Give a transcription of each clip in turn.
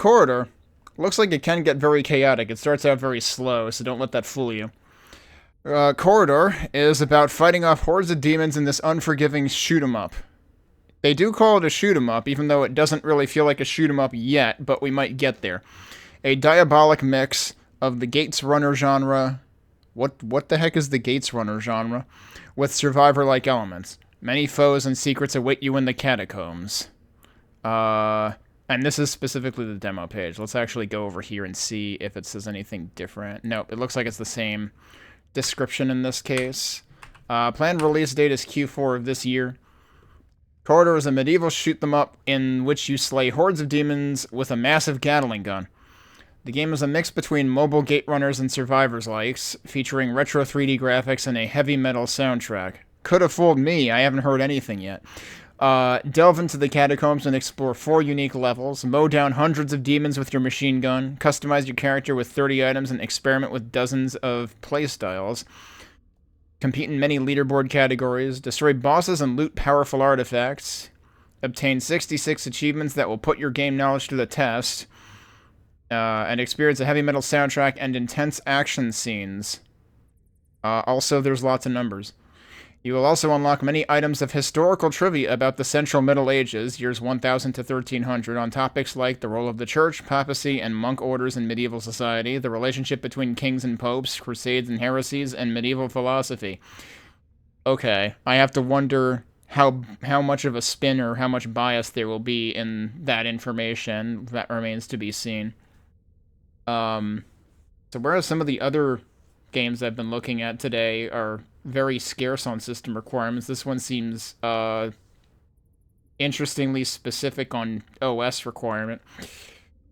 Corridor. Looks like it can get very chaotic. It starts out very slow, so don't let that fool you. Corridor is about fighting off hordes of demons in this unforgiving shoot-'em-up. They do call it a shoot-'em-up, even though it doesn't really feel like a shoot-'em-up yet, but we might get there. A diabolic mix of the Gates Runner genre... What the heck is the Gates Runner genre? With survivor-like elements. Many foes and secrets await you in the catacombs. And this is specifically the demo page. Let's actually go over here and see if it says anything different. Nope, it looks like it's the same description in this case. Planned release date is Q4 of this year. Corridor is a medieval shoot-them-up in which you slay hordes of demons with a massive Gatling gun. The game is a mix between mobile gate runners and survivors likes, featuring retro 3D graphics and a heavy metal soundtrack. Could have fooled me, I haven't heard anything yet. Delve into the catacombs and explore 4 unique levels, mow down hundreds of demons with your machine gun, customize your character with 30 items and experiment with dozens of playstyles, compete in many leaderboard categories, destroy bosses and loot powerful artifacts, obtain 66 achievements that will put your game knowledge to the test, and experience a heavy metal soundtrack and intense action scenes. Also, there's lots of numbers. You will also unlock many items of historical trivia about the Central Middle Ages, years 1000 to 1300, on topics like the role of the church, papacy, and monk orders in medieval society, the relationship between kings and popes, crusades and heresies, and medieval philosophy. Okay, I have to wonder how much of a spin or how much bias there will be in that information. That remains to be seen. So whereas some of the other games I've been looking at today are very scarce on system requirements, this one seems interestingly specific on OS requirement.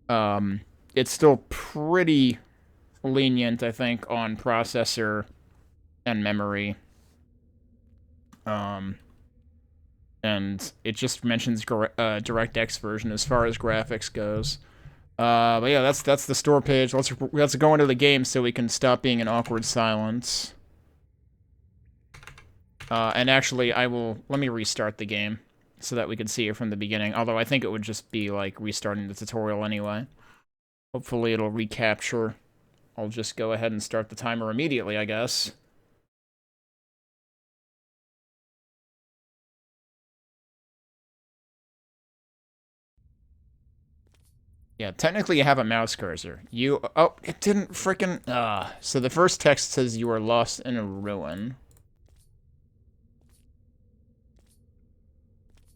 It's still pretty lenient, I think, on processor and memory. And it just mentions DirectX version as far as graphics goes. But yeah, that's the store page. Let's go into the game so we can stop being in awkward silence. And actually, let me restart the game so that we can see it from the beginning. Although I think it would just be like restarting the tutorial anyway. Hopefully it'll recapture. I'll just go ahead and start the timer immediately, I guess. Yeah, technically you have a mouse cursor. Oh, it didn't frickin', so the first text says you are lost in a ruin.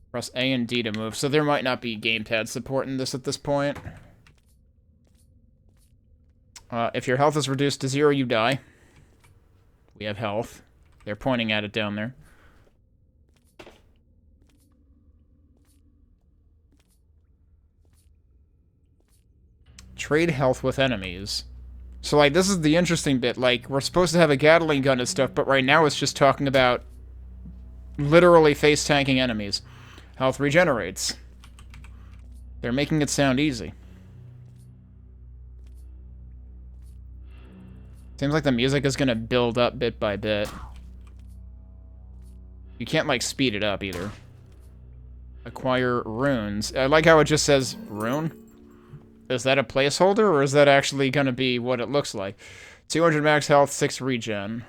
Press A and D to move, so there might not be gamepad support in this at this point. If your health is reduced to 0, you die. We have health. They're pointing at it down there. Trade health with enemies. So, like, this is the interesting bit. Like, we're supposed to have a Gatling gun and stuff, but right now it's just talking about literally face-tanking enemies. Health regenerates. They're making it sound easy. Seems like the music is gonna build up bit by bit. You can't, like, speed it up, either. Acquire runes. I like how it just says rune. Is that a placeholder, or is that actually gonna be what it looks like? 200 max health, 6 regen.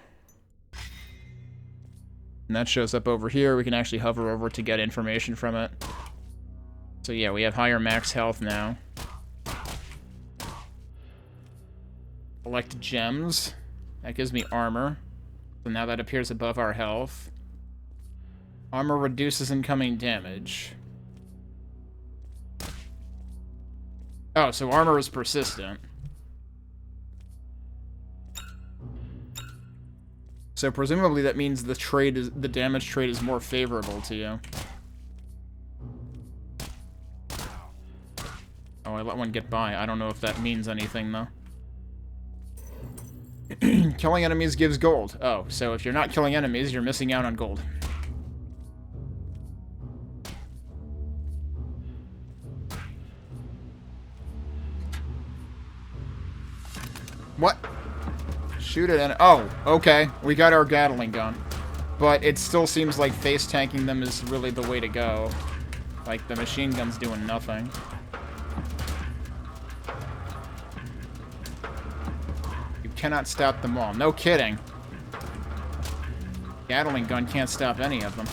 And that shows up over here. We can actually hover over to get information from it. So yeah, we have higher max health now. Collect gems. That gives me armor. So now that appears above our health. Armor reduces incoming damage. Oh, so armor is persistent. So presumably that means the damage trade is more favorable to you. Oh, I let one get by. I don't know if that means anything, though. Killing enemies gives gold. Oh, so if you're not killing enemies, you're missing out on gold. What? Shoot it and... Oh, okay. We got our Gatling gun. But it still seems like face-tanking them is really the way to go. Like, the machine gun's doing nothing. cannot stop them all. No kidding. Gatling gun can't stop any of them.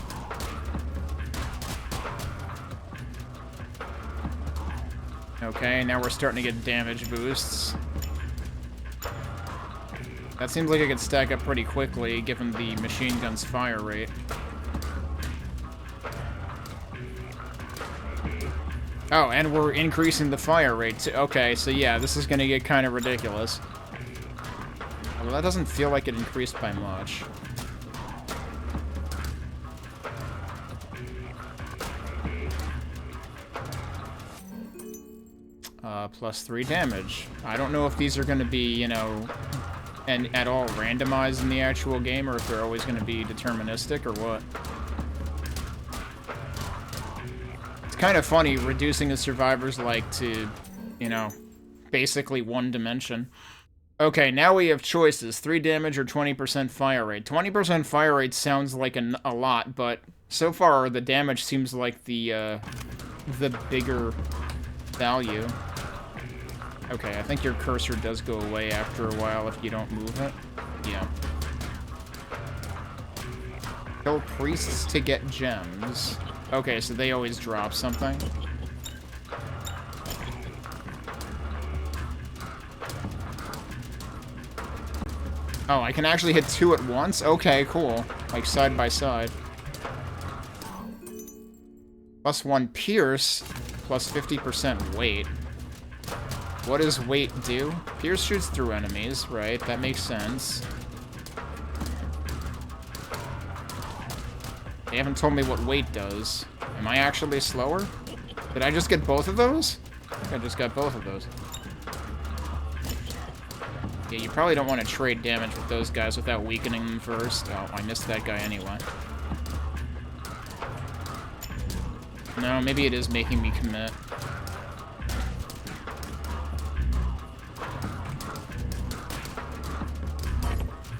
Okay, now we're starting to get damage boosts. That seems like it could stack up pretty quickly, given the machine gun's fire rate. Oh, and we're increasing the fire rate too. Okay, so yeah, this is gonna get kind of ridiculous. Well, that doesn't feel like it increased by much. +3 damage. I don't know if these are gonna be, you know, and at all randomized in the actual game, or if they're always gonna be deterministic, or what. Kind of funny reducing the survivors like to, you know, basically one dimension. Okay, now we have choices: 3 damage or 20% fire rate. 20% fire rate sounds like a lot, but so far the damage seems like the bigger value. Okay, I think your cursor does go away after a while if you don't move it. Yeah. Kill priests to get gems. Okay, so they always drop something. Oh, I can actually hit 2 at once? Okay, cool. Like, side by side. +1 pierce, plus 50% weight. What does weight do? Pierce shoots through enemies, right? That makes sense. They haven't told me what weight does. Am I actually slower? Did I just get both of those? I think I just got both of those. Yeah, you probably don't want to trade damage with those guys without weakening them first. Oh, I missed that guy anyway. No, maybe it is making me commit.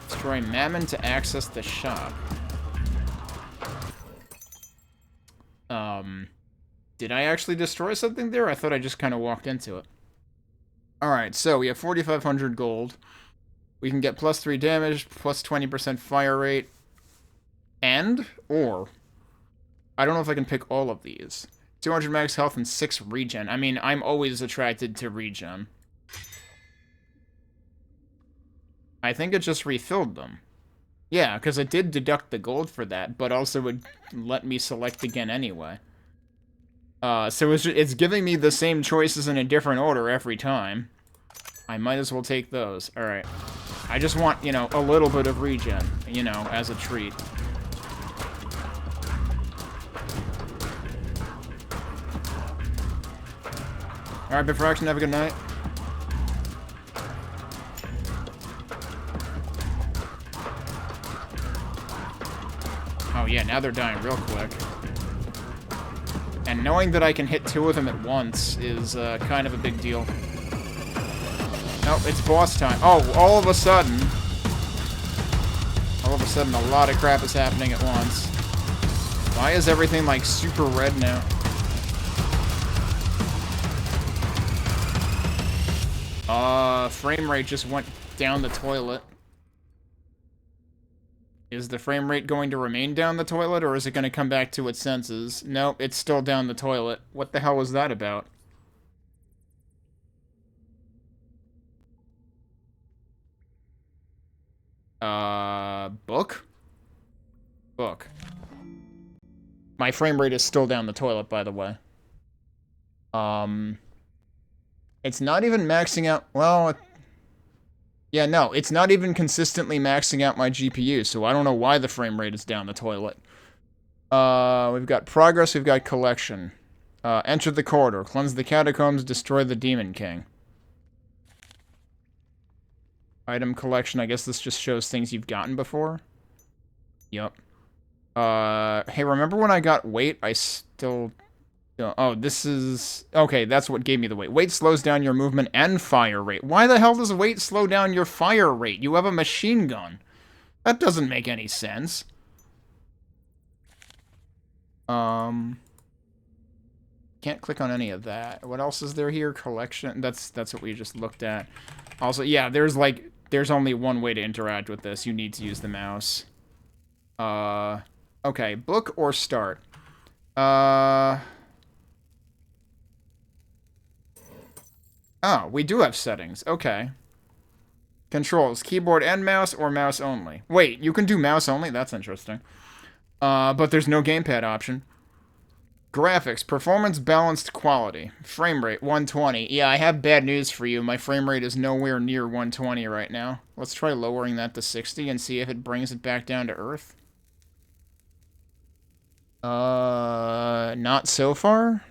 Destroy Mammon to access the shop. Did I actually destroy something there? I thought I just kind of walked into it. Alright, so we have 4,500 gold. We can get +3 damage, plus 20% fire rate, and, or, I don't know if I can pick all of these. 200 max health and 6 regen. I mean, I'm always attracted to regen. I think it just refilled them. Yeah, because it did deduct the gold for that, but also would let me select again anyway. So it's giving me the same choices in a different order every time. I might as well take those. Alright. I just want, you know, a little bit of regen, you know, as a treat. Alright, Bit for Action, have a good night. Oh yeah, now they're dying real quick. And knowing that I can hit 2 of them at once is kind of a big deal. Nope, it's boss time. Oh, all of a sudden, a lot of crap is happening at once. Why is everything, like, super red now? Frame rate just went down the toilet. Is the frame rate going to remain down the toilet, or is it going to come back to its senses? Nope, it's still down the toilet. What the hell was that about? Book? Book. My frame rate is still down the toilet, by the way. It's not even maxing out... Well... Yeah, no, it's not even consistently maxing out my GPU, so I don't know why the frame rate is down the toilet. We've got progress, we've got collection. Enter the corridor, cleanse the catacombs, destroy the Demon King. Item collection, I guess this just shows things you've gotten before. Yep. Hey, remember when I got weight? I still... Oh, this is... Okay, that's what gave me the weight. Weight slows down your movement and fire rate. Why the hell does weight slow down your fire rate? You have a machine gun. That doesn't make any sense. Can't click on any of that. What else is there here? Collection. That's what we just looked at. Also, yeah, there's like there's only one way to interact with this. You need to use the mouse. Okay, book or start? Oh, we do have settings. Okay. Controls, keyboard and mouse or mouse only? Wait, you can do mouse only? That's interesting. But there's no gamepad option. Graphics, performance, balanced, quality. Frame rate, 120. Yeah, I have bad news for you. My frame rate is nowhere near 120 right now. Let's try lowering that to 60 and see if it brings it back down to earth. Not so far.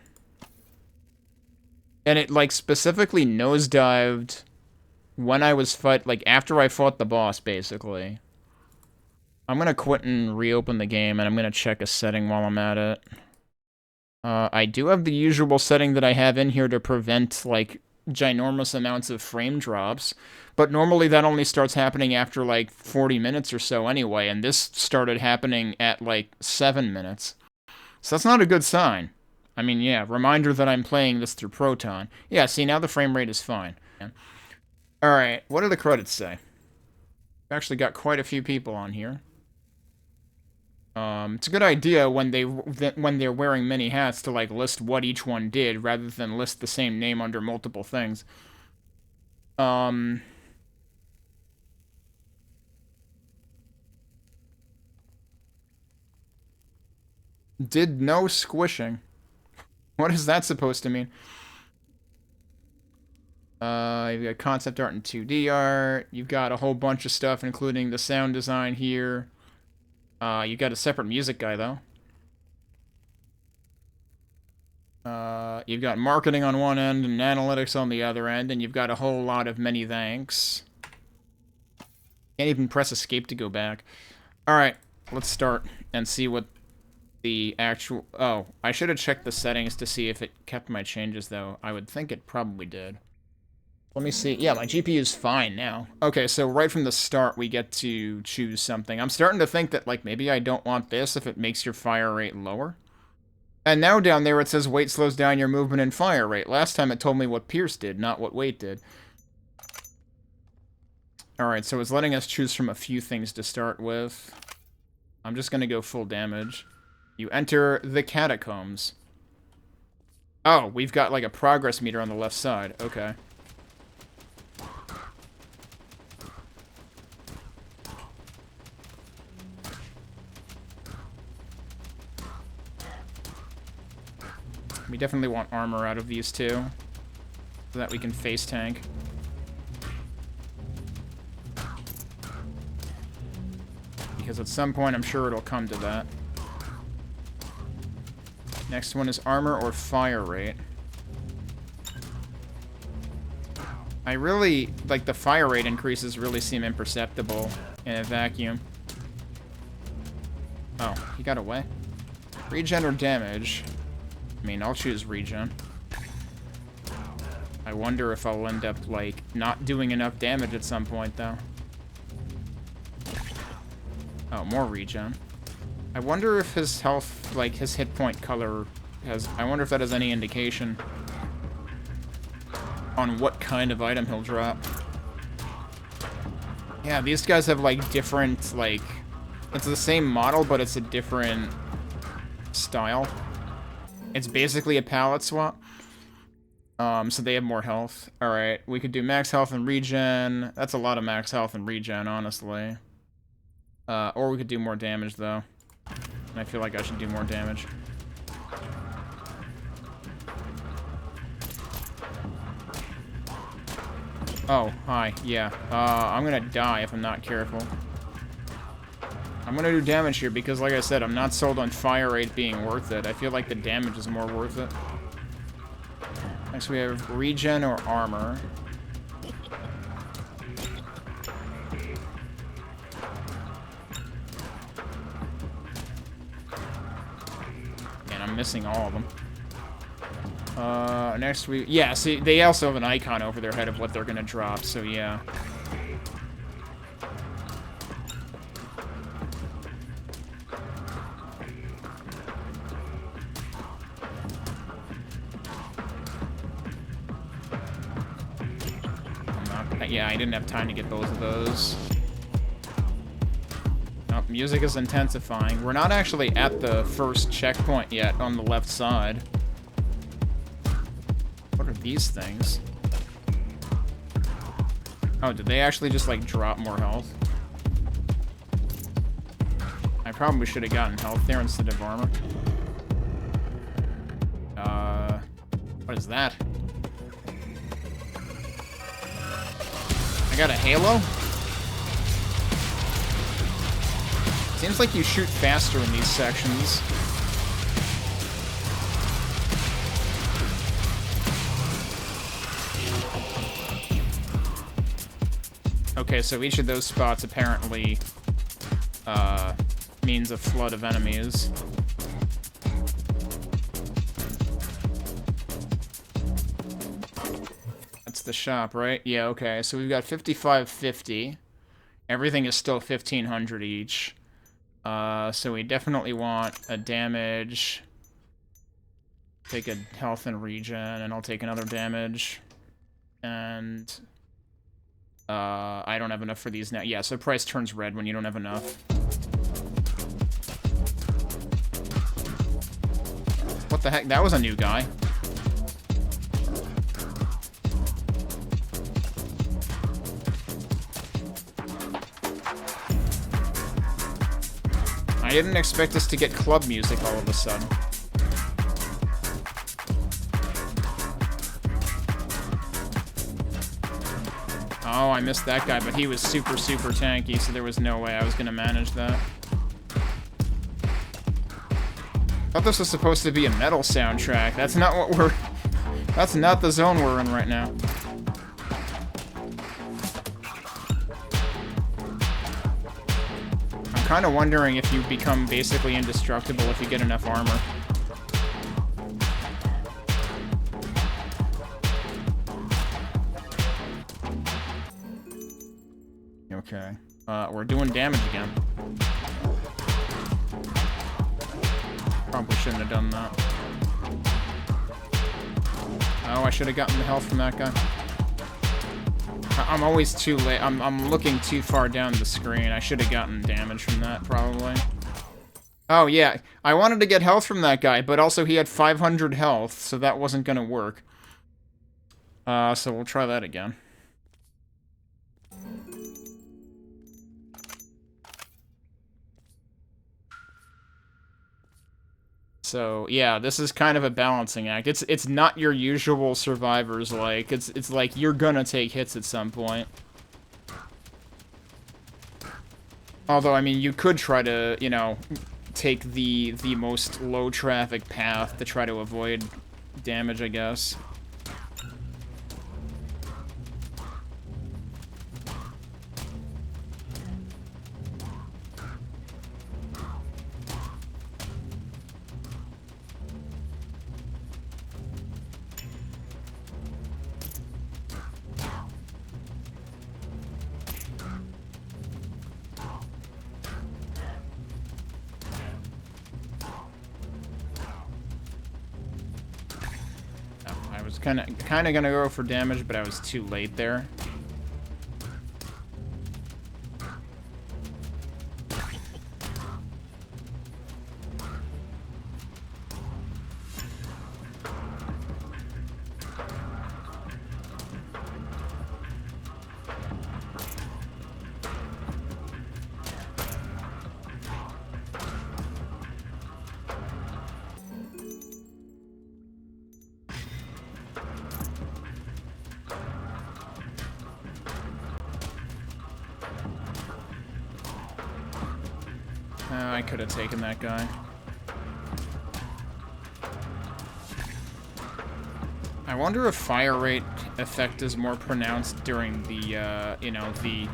And it, like, specifically nosedived when I was after I fought the boss, basically. I'm gonna quit and reopen the game, and I'm gonna check a setting while I'm at it. I do have the usual setting that I have in here to prevent, like, ginormous amounts of frame drops, but normally that only starts happening after, like, 40 minutes or so anyway, and this started happening at, like, 7 minutes. So that's not a good sign. I mean, yeah, reminder that I'm playing this through Proton. Yeah, see, now the frame rate is fine. Alright, what do the credits say? I've actually got quite a few people on here. It's a good idea when they're wearing many hats to, like, list what each one did, rather than list the same name under multiple things. Did no squishing. What is that supposed to mean? You've got concept art and 2D art. You've got a whole bunch of stuff, including the sound design here. You got a separate music guy, though. You've got marketing on one end and analytics on the other end, and you've got a whole lot of many thanks. Can't even press escape to go back. Alright, let's start and see what the actual... Oh, I should have checked the settings to see if it kept my changes, though. I would think it probably did. Let me see. Yeah, my GPU is fine now. Okay, so right from the start, we get to choose something. I'm starting to think that, like, maybe I don't want this if it makes your fire rate lower. And now down there it says weight slows down your movement and fire rate. Last time it told me what Pierce did, not what weight did. Alright, so it's letting us choose from a few things to start with. I'm just gonna go full damage. You enter the catacombs. Oh, we've got, like, a progress meter on the left side. Okay. We definitely want armor out of these two, so that we can face tank. Because at some point, I'm sure it'll come to that. Next one is armor or fire rate. I really, like, the fire rate increases really seem imperceptible in a vacuum. Oh, he got away. Regen or damage? I mean, I'll choose regen. I wonder if I'll end up, like, not doing enough damage at some point, though. Oh, more regen. I wonder if his health, like, his hit point color has... I wonder if that has any indication on what kind of item he'll drop. Yeah, these guys have, like, different, like... It's the same model, but it's a different style. It's basically a palette swap. So they have more health. Alright, we could do max health and regen. That's a lot of max health and regen, honestly. Or we could do more damage, though. And I feel like I should do more damage. Oh, hi. Yeah. I'm gonna die if I'm not careful. I'm gonna do damage here because, like I said, I'm not sold on fire rate being worth it. I feel like the damage is more worth it. Next we have regen or armor. And I'm missing all of them. Next we... Yeah, see, they also have an icon over their head of what they're gonna drop, so yeah. Yeah, I didn't have time to get both of those. Oh, music is intensifying. We're not actually at the first checkpoint yet on the left side. What are these things? Oh, did they actually just, like, drop more health? I probably should have gotten health there instead of armor. What is that? I got a halo? Seems like you shoot faster in these sections. Okay, so each of those spots apparently means a flood of enemies. That's the shop, right? Yeah, okay. So we've got 5550. Everything is still 1500 each. So we definitely want a damage. Take a health and regen, and I'll take another damage. And I don't have enough for these now. Yeah, so price turns red when you don't have enough. What the heck? That was a new guy. I didn't expect us to get club music all of a sudden. Oh, I missed that guy, but he was super, super tanky, so there was no way I was gonna manage that. I thought this was supposed to be a metal soundtrack. That's not what we're... That's not the zone we're in right now. I'm kind of wondering if you become basically indestructible if you get enough armor. Okay. We're doing damage again. Probably shouldn't have done that. Oh, I should have gotten the health from that guy. I'm always too late. I'm looking too far down the screen. I should have gotten damage from that, probably. Oh, yeah. I wanted to get health from that guy, but also he had 500 health, so that wasn't gonna work. So we'll try that again. So yeah, this is kind of a balancing act. It's not your usual survivors like. It's like you're gonna take hits at some point. Although I mean, you could try to, you know, take the most low traffic path to try to avoid damage, I guess. Kind of gonna go for damage, but I was too late there. I could have taken that guy. I wonder if fire rate effect is more pronounced during the, you know, the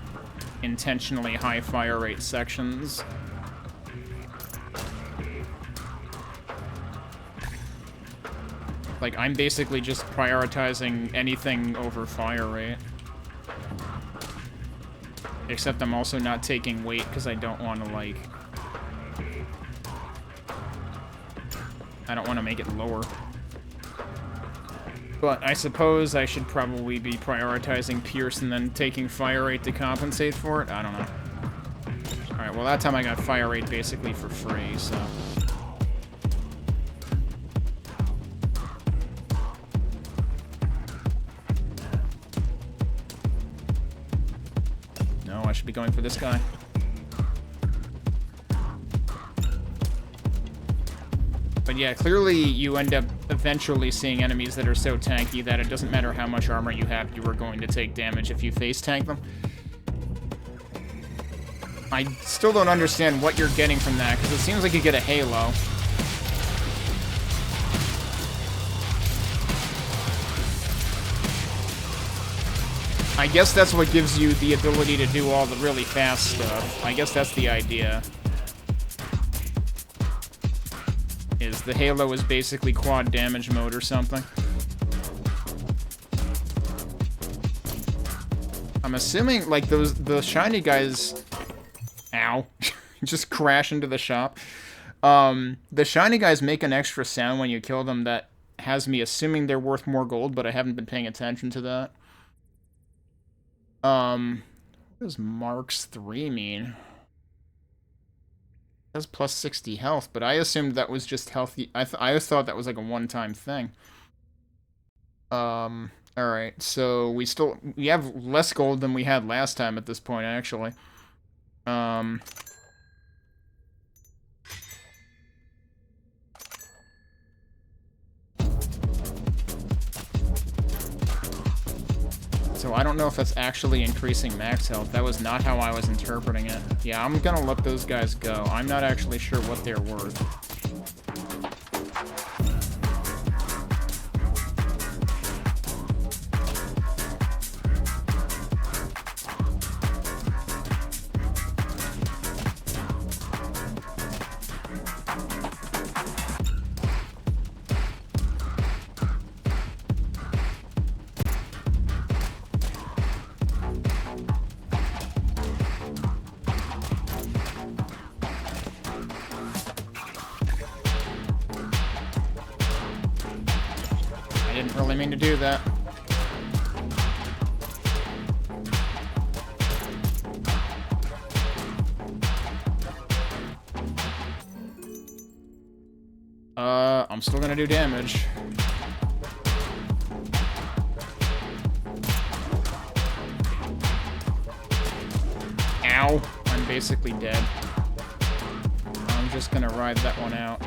intentionally high fire rate sections. Like, I'm basically just prioritizing anything over fire rate. Except I'm also not taking weight because I don't want to, like... I don't want to make it lower. But I suppose I should probably be prioritizing Pierce and then taking Fire Rate to compensate for it. I don't know. Alright, well that time I got Fire Rate basically for free, so... No, I should be going for this guy. But yeah, clearly you end up eventually seeing enemies that are so tanky that it doesn't matter how much armor you have, you are going to take damage if you face tank them. I still don't understand what you're getting from that, because it seems like you get a halo. I guess that's what gives you the ability to do all the really fast stuff. I guess that's the idea. Is the halo is basically quad damage mode or something. I'm assuming, like, the shiny guys... Ow. Just crash into the shop. The shiny guys make an extra sound when you kill them that has me assuming they're worth more gold, but I haven't been paying attention to that. What does Marks 3 mean? It has plus 60 health, but I assumed that was just healthy. I always thought that was like a one-time thing. Alright, so we have less gold than we had last time at this point, actually. So I don't know if that's actually increasing max health. That was not how I was interpreting it. Yeah, I'm gonna let those guys go. I'm not actually sure what they're worth. Really mean to do that. I'm still gonna do damage. Ow! I'm basically dead. I'm just gonna ride that one out.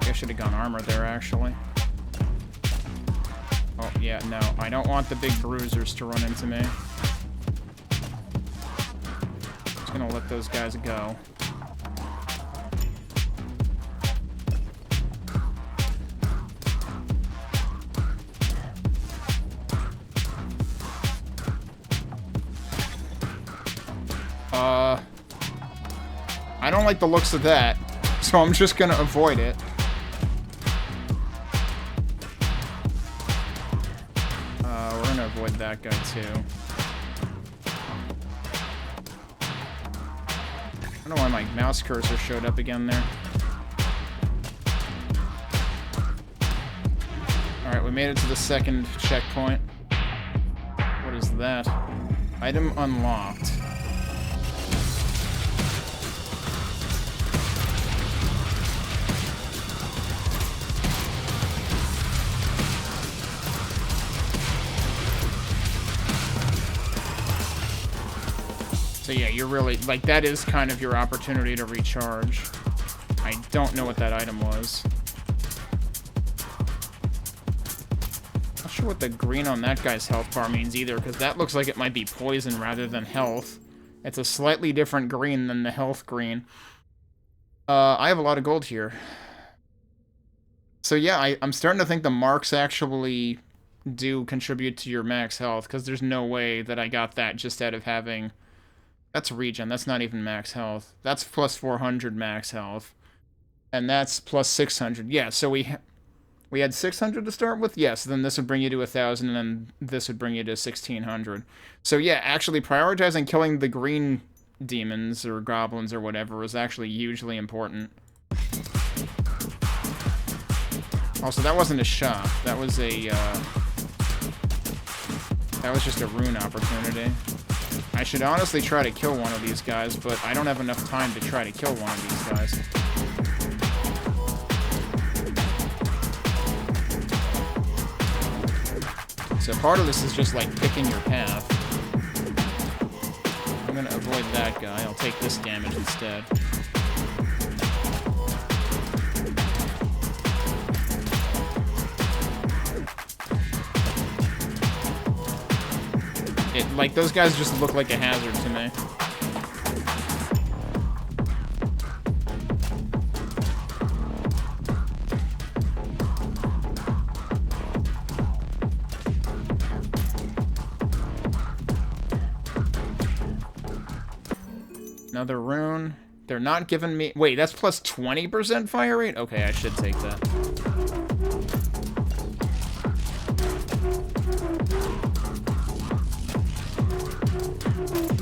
I should have gone armor there, actually. Oh, yeah, no. I don't want the big bruisers to run into me. Just gonna let those guys go. I don't like the looks of that, so I'm just gonna avoid it. Avoid that guy too. I don't know why my mouse cursor showed up again there. Alright, we made it to the second checkpoint. What is that? Item unlocked. So yeah, you're really, like, that is kind of your opportunity to recharge. I don't know what that item was. Not sure what the green on that guy's health bar means either, because that looks like it might be poison rather than health. It's a slightly different green than the health green. I have a lot of gold here. So yeah, I'm starting to think the marks actually do contribute to your max health, because there's no way that I got that just out of having... That's regen, that's not even max health. That's plus 400 max health. And that's plus 600. Yeah, so we had 600 to start with? Yes, then this would bring you to 1,000, and then this would bring you to 1,600. So yeah, actually prioritizing killing the green demons, or goblins, or whatever, is actually hugely important. Also, that wasn't a shop. That was a, that was just a rune opportunity. I should honestly try to kill one of these guys, but I don't have enough time to try to kill one of these guys. So part of this is just like picking your path. I'm gonna avoid that guy. I'll take this damage instead. Like, those guys just look like a hazard to me. Another rune. They're not giving me... Wait, that's plus 20% fire rate? Okay, I should take that.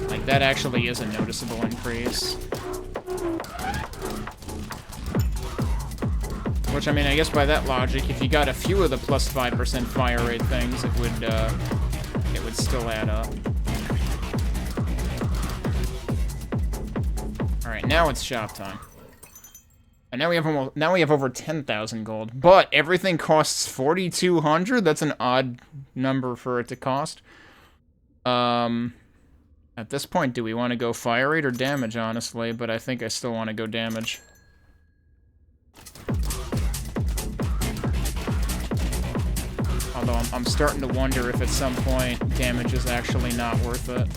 Like, that actually is a noticeable increase. Which, I mean, I guess by that logic, if you got a few of the plus 5% fire rate things, it would still add up. Alright, now it's shop time. And now we have over 10,000 gold. But everything costs 4,200? That's an odd number for it to cost. At this point, do we want to go fire rate or damage, honestly? But I think I still want to go damage. Although I'm starting to wonder if at some point damage is actually not worth it.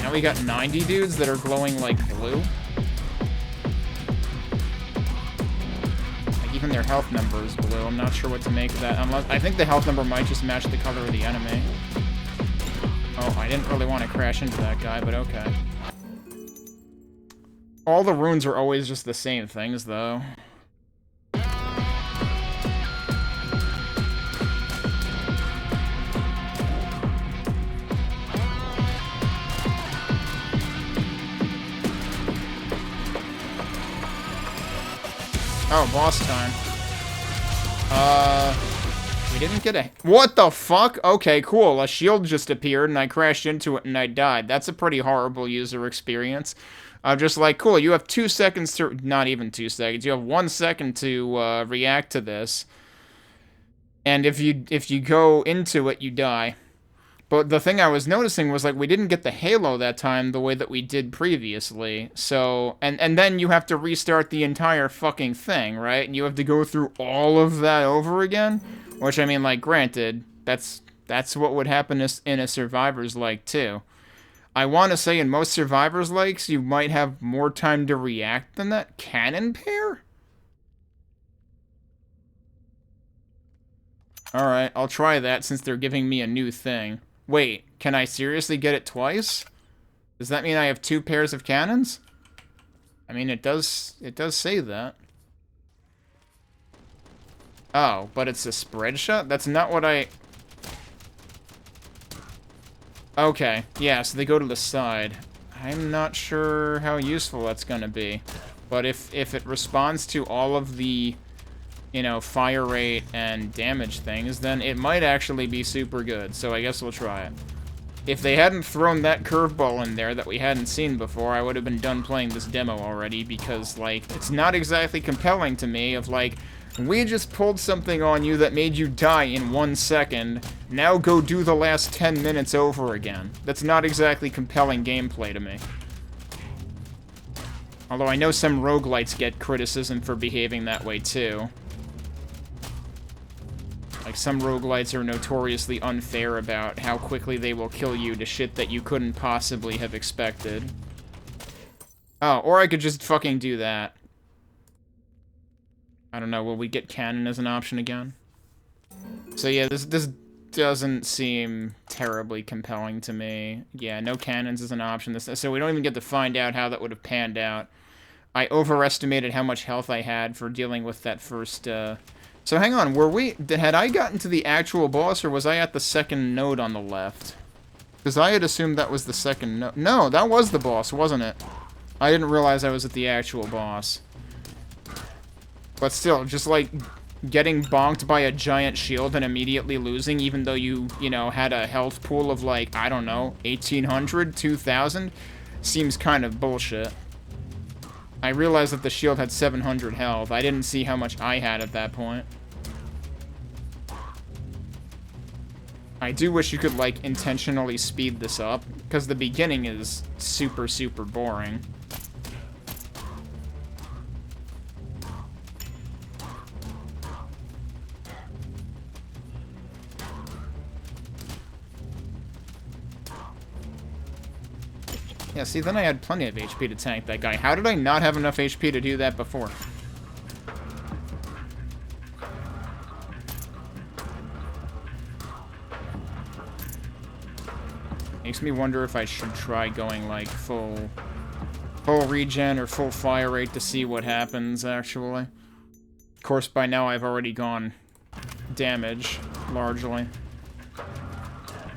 Now we got 90 dudes that are glowing like blue. Like even their health number is blue. I'm not sure what to make of that. Unless I think the health number might just match the color of the enemy. Oh, I didn't really want to crash into that guy, but okay. All the runes are always just the same things, though. Oh, boss time. We didn't get a... What the fuck? Okay, cool. A shield just appeared, and I crashed into it, and I died. That's a pretty horrible user experience. I'm just like, cool, you have 2 seconds to... Not even 2 seconds. You have 1 second to, react to this. And if you go into it, you die. But the thing I was noticing was, like, we didn't get the halo that time the way that we did previously. So, and then you have to restart the entire fucking thing, right? And you have to go through all of that over again? Which, I mean, like, granted, that's what would happen in a Survivor's like, too. I want to say in most Survivor's likes, you might have more time to react than that. Cannon pair? Alright, I'll try that since they're giving me a new thing. Wait, can I seriously get it twice? Does that mean I have 2 pairs of cannons? I mean, it does say that. Oh, but it's a spread shot? That's not what I... Okay, yeah, so they go to the side. I'm not sure how useful that's gonna be. But if it responds to all of the, you know, fire rate and damage things, then it might actually be super good. So I guess we'll try it. If they hadn't thrown that curveball in there that we hadn't seen before, I would have been done playing this demo already, because, like, it's not exactly compelling to me of, like, we just pulled something on you that made you die in 1 second, now go do the last 10 minutes over again. That's not exactly compelling gameplay to me. Although I know some roguelites get criticism for behaving that way, too. Like, some roguelites are notoriously unfair about how quickly they will kill you to shit that you couldn't possibly have expected. Oh, or I could just fucking do that. I don't know, will we get cannon as an option again? So yeah, this doesn't seem terribly compelling to me. Yeah, no cannons as an option. So we don't even get to find out how that would have panned out. I overestimated how much health I had for dealing with that first, So hang on, had I gotten to the actual boss, or was I at the second node on the left? Because I had assumed that was the second node. No, that was the boss, wasn't it? I didn't realize I was at the actual boss. But still, just like getting bonked by a giant shield and immediately losing, even though you know, had a health pool of like, I don't know, 1,800, 2,000, seems kind of bullshit. I realized that the shield had 700 health. I didn't see how much I had at that point. I do wish you could, like, intentionally speed this up, because the beginning is super, super boring. Yeah, see, then I had plenty of HP to tank that guy. How did I not have enough HP to do that before? Makes me wonder if I should try going, like, full regen or full fire rate to see what happens, actually. Of course, by now I've already gone damage, largely.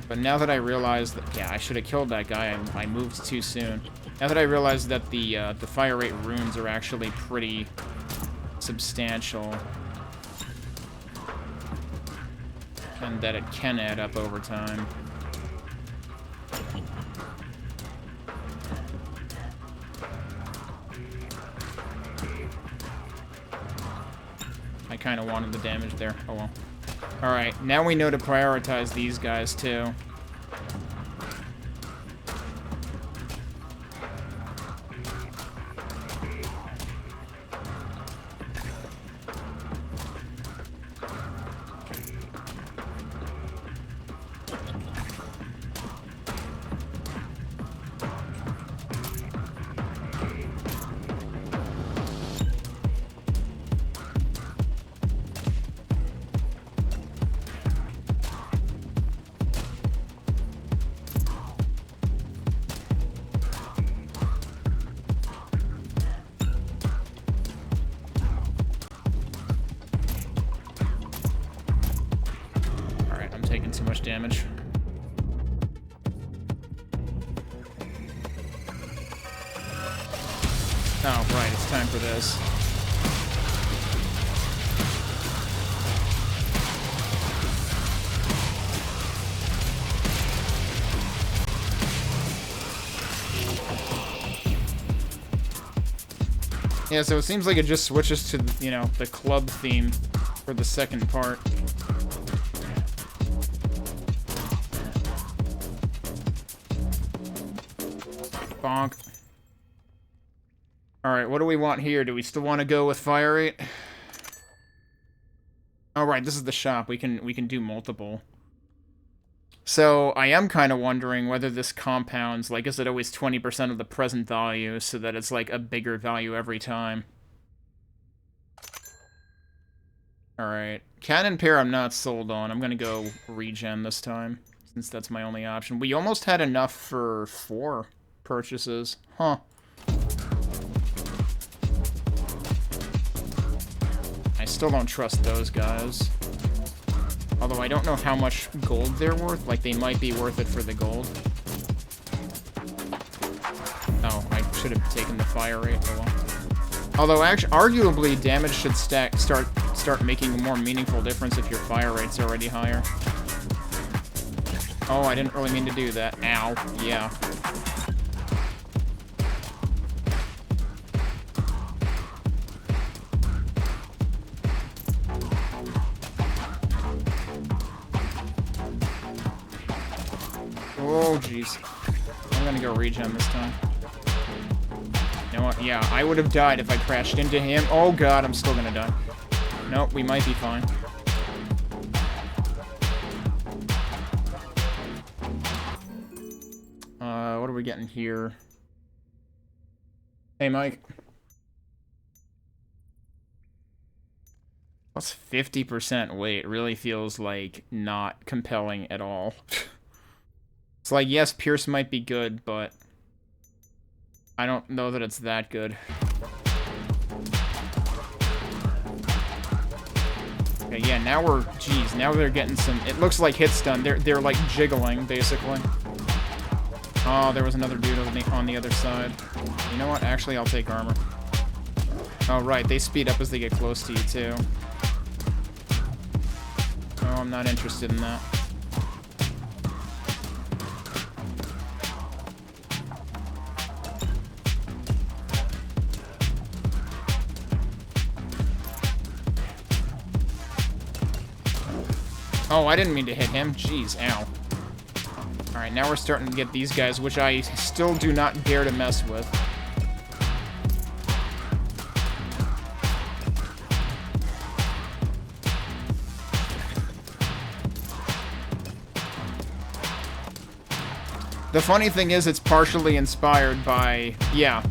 But now that I realize that, yeah, I should have killed that guy. I moved too soon. Now that I realize that the fire rate runes are actually pretty substantial, and that it can add up over time. I kind of wanted the damage there. Oh well. Alright, now we know to prioritize these guys, too. Too much damage. Oh, right, it's time for this. Yeah, so it seems like it just switches to, you know, the club theme for the second part. Bonk. Alright, what do we want here? Do we still want to go with fire rate? Alright, this is the shop. We can do multiple. So, I am kind of wondering whether this compounds, like, is it always 20% of the present value, so that it's, like, a bigger value every time? Alright. Cannon pair I'm not sold on. I'm gonna go regen this time, since that's my only option. We almost had enough for 4 purchases. Huh. I still don't trust those guys. Although I don't know how much gold they're worth. Like, they might be worth it for the gold. Oh, I should have taken the fire rate. Oh well. Although, actually, arguably, damage should start making a more meaningful difference if your fire rate's already higher. Oh, I didn't really mean to do that. Ow. Yeah. Oh, jeez. I'm gonna go regen this time. You know what? Yeah, I would have died if I crashed into him. Oh, God, I'm still gonna die. Nope, we might be fine. What are we getting here? Hey, Mike. Plus 50% weight really feels like not compelling at all. It's like, yes, Pierce might be good, but I don't know that it's that good. Okay, yeah, now we're, geez, now they're getting some, it looks like hit stun. They're like jiggling, basically. Oh, there was another dude on the other side. You know what? Actually, I'll take armor. Oh, right, they speed up as they get close to you, too. Oh, I'm not interested in that. Oh, I didn't mean to hit him. Jeez, ow. Alright, now we're starting to get these guys, which I still do not dare to mess with. The funny thing is, it's partially inspired by, yeah,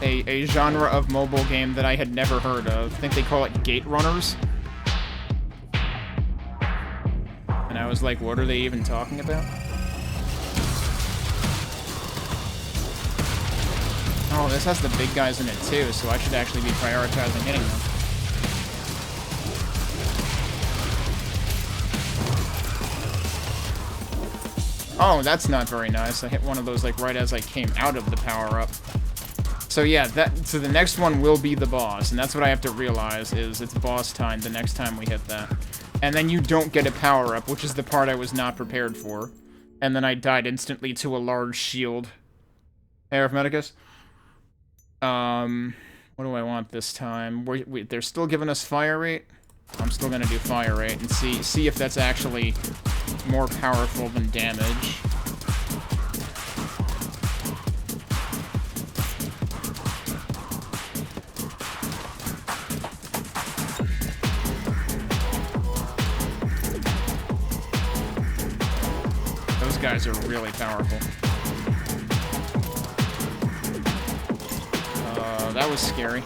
a genre of mobile game that I had never heard of. I think they call it gate runners. And I was like, what are they even talking about? Oh, this has the big guys in it too, so I should actually be prioritizing hitting them. Oh, that's not very nice. I hit one of those like right as I came out of the power-up. So yeah, so the next one will be the boss, and that's what I have to realize is it's boss time the next time we hit that. And then you don't get a power-up, which is the part I was not prepared for. And then I died instantly to a large shield. Hey, Arithmeticus? What do I want this time? They're still giving us fire rate? I'm still gonna do fire rate and see if that's actually more powerful than damage. Those guys are really powerful. That was scary.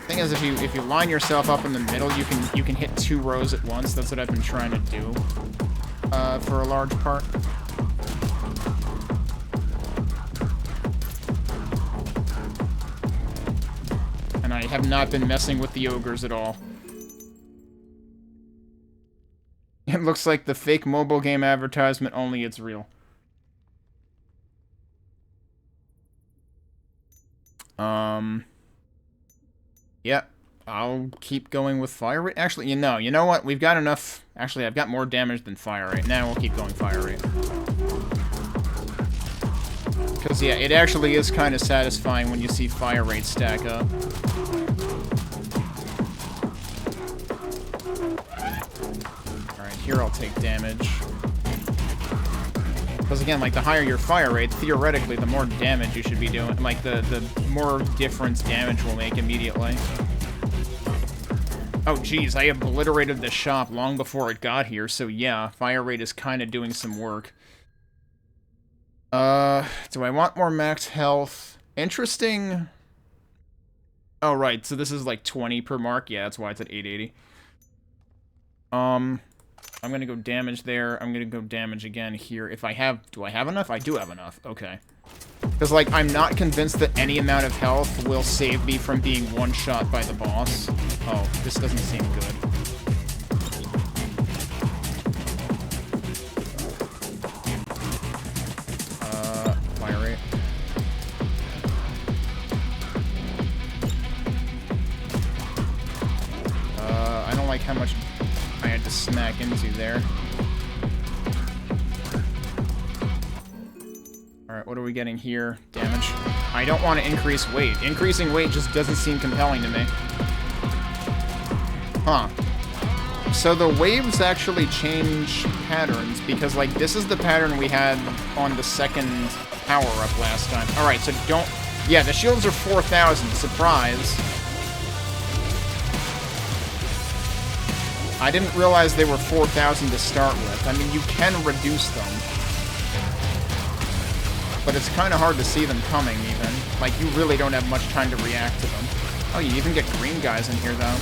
Thing is, if you line yourself up in the middle, you can hit 2 rows at once. That's what I've been trying to do for a large part. And I have not been messing with the ogres at all. It looks like the fake mobile game advertisement, only it's real. Yeah, I'll keep going with fire rate. Actually, you know what? We've got enough. Actually, I've got more damage than fire rate. Now we'll keep going fire rate. Because, yeah, it actually is kind of satisfying when you see fire rate stack up. Alright, here I'll take damage. Because, again, like, the higher your fire rate, theoretically, the more damage you should be doing. Like, the more difference damage will make immediately. Oh, geez, I obliterated the shop long before it got here, so yeah, fire rate is kind of doing some work. Do I want more max health? Interesting. Oh, right, so this is like 20 per mark. Yeah, that's why it's at 880. I'm gonna go damage there. I'm gonna go damage again here. If I have... Do I have enough? I do have enough. Okay. Because, like, I'm not convinced that any amount of health will save me from being one-shot by the boss. Oh, this doesn't seem good. Fire rate. I don't like how much I had to smack into there. Alright, what are we getting here? Damage. I don't want to increase weight. Increasing weight just doesn't seem compelling to me. Huh. So the waves actually change patterns, because, like, this is the pattern we had on the second power-up last time. Alright, so don't... Yeah, the shields are 4,000. Surprise. I didn't realize they were 4,000 to start with. I mean, you can reduce them. But it's kind of hard to see them coming, even. Like, you really don't have much time to react to them. Oh, you even get green guys in here, though.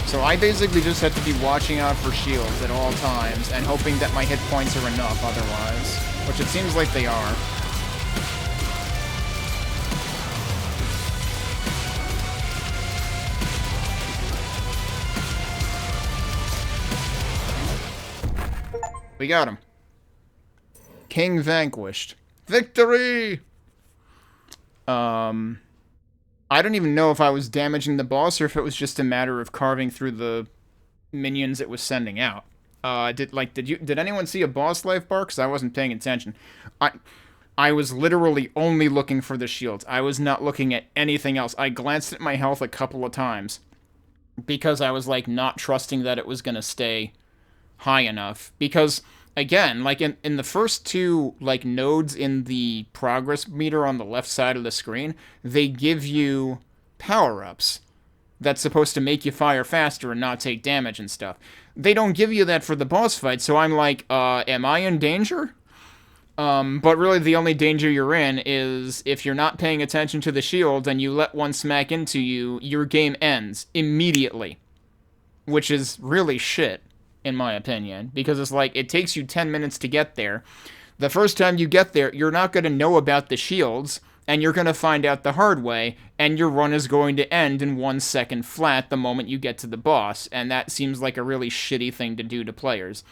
So I basically just have to be watching out for shields at all times, and hoping that my hit points are enough otherwise. Which it seems like they are. We got him. King vanquished. Victory! Um, I don't even know if I was damaging the boss or if it was just a matter of carving through the minions it was sending out. Did anyone see a boss life bar? Because I wasn't paying attention. I I was literally only looking for the shields. I was not looking at anything else. I glanced at my health a couple of times because I was like not trusting that it was gonna stay high enough. Because again, like in the first two like nodes in the progress meter on the left side of the screen, they give you power-ups that's supposed to make you fire faster and not take damage and stuff. They don't give you that for the boss fight, so I'm like, am I in danger? But really the only danger you're in is if you're not paying attention to the shield and you let one smack into you, your game ends immediately. Which is really shit, in my opinion, because it's like, it takes you 10 minutes to get there. The first time you get there, you're not going to know about the shields, and you're going to find out the hard way, and your run is going to end in 1 second flat the moment you get to the boss, and that seems like a really shitty thing to do to players.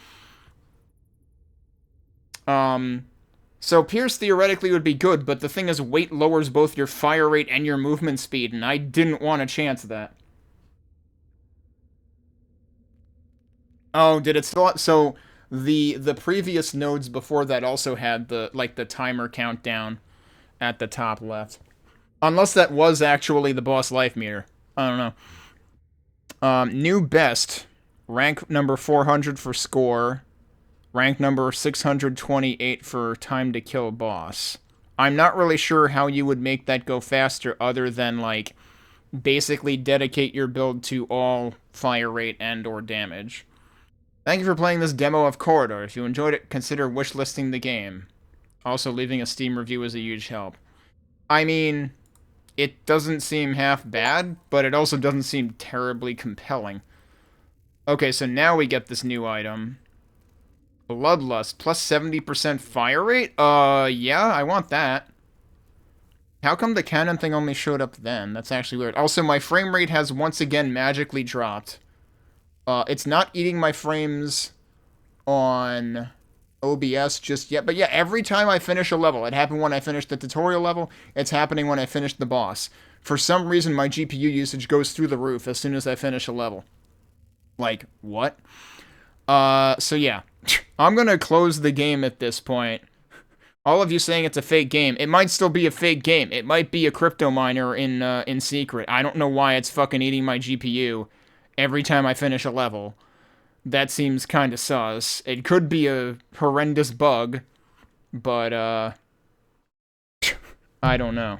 So Pierce theoretically would be good, but the thing is weight lowers both your fire rate and your movement speed, and I didn't want to chance that. Oh, did it still? So the previous nodes before that also had the timer countdown at the top left. Unless that was actually the boss life meter. I don't know. New best. Rank number 400 for score. Rank number 628 for time to kill boss. I'm not really sure how you would make that go faster other than, like, basically dedicate your build to all fire rate and or damage. Thank you for playing this demo of Corridor. If you enjoyed it, consider wishlisting the game. Also, leaving a Steam review is a huge help. I mean, it doesn't seem half bad, but it also doesn't seem terribly compelling. Okay, so now we get this new item. Bloodlust, plus 70% fire rate? Yeah, I want that. How come the cannon thing only showed up then? That's actually weird. Also, my frame rate has once again magically dropped. It's not eating my frames on OBS just yet. But yeah, every time I finish a level, it happened when I finished the tutorial level, it's happening when I finish the boss. For some reason, my GPU usage goes through the roof as soon as I finish a level. Like, what? So yeah. I'm gonna close the game at this point. All of you saying it's a fake game. It might still be a fake game. It might be a crypto miner in secret. I don't know why it's fucking eating my GPU every time I finish a level. That seems kind of sus. It could be a horrendous bug, but I don't know.